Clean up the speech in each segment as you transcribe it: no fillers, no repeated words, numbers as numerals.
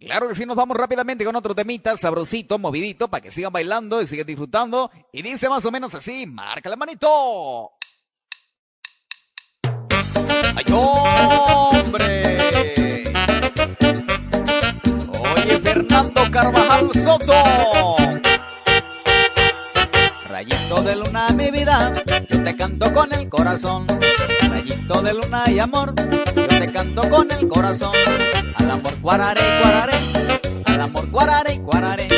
Claro que sí, nos vamos rápidamente con otro temita sabrosito, movidito, para que sigan bailando y sigan disfrutando. Y dice más o menos así, marca la manito. ¡Ay, hombre! Oye, Fernando Carvajal Soto. Rayito de luna, mi vida, yo te canto con el corazón. Rayito de luna y amor, yo te canto con el corazón. Al amor guararé, guararé, al amor guararé, guararé,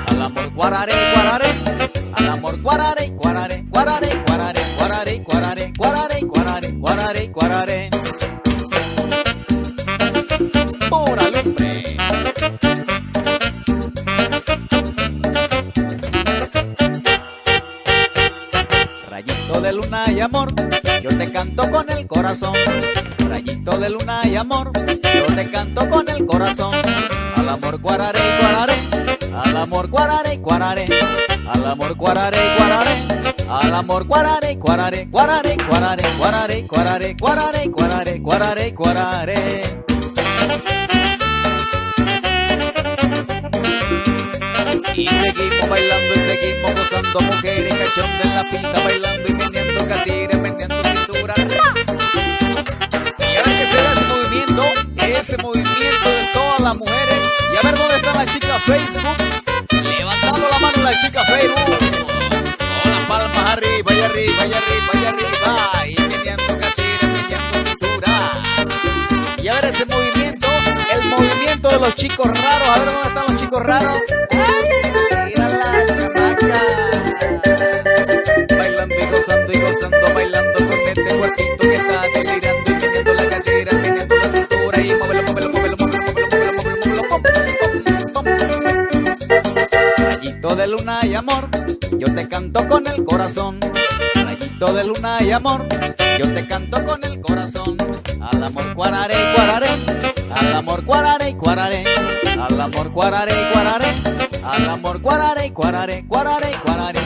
al amor guararé, guararé, al amor guararé, guararé, guararé, guararé, guararé, guararé, guararé, guararé, guararé, guararé. Por alumbre. Rayito de luna y amor, yo te canto con el corazón. Rayito de luna y amor, yo te canto con el corazón. Al amor guararé, guararé, al amor guararé, guararé, al amor guararé, guararé, al amor guararé, guararé, guararé, guararé, guararé, guararé, guararé, guararé, guararé, guararé. Y seguimos bailando y seguimos gozando, mujeres cachondas en la pista bailando y meneando catires, meneando cintura. Y ahora que se da ese movimiento de todas las mujeres. Y a ver dónde están las chicas Facebook. Levantando la mano las chicas Facebook. Con las palmas arriba y arriba y arriba y arriba. Y meneando catires, meneando cintura. Y a ver ese movimiento, el movimiento de los chicos raros. A ver dónde están los chicos raros. Bailando y gozando, bailando con este cuerpito que está delirando y meneando la cadera, meneando la cintura y móvelo, móvelo, móvelo, móvelo, móvelo, móvelo, móvelo. Rayito de luna y amor, yo te canto con el corazón. Rayito de luna y amor, yo te canto con el corazón. Al amor guararé, guararé, al amor guararé, guararé, al amor guararé, guararé, al amor guararé, guararé, guararé, guararé.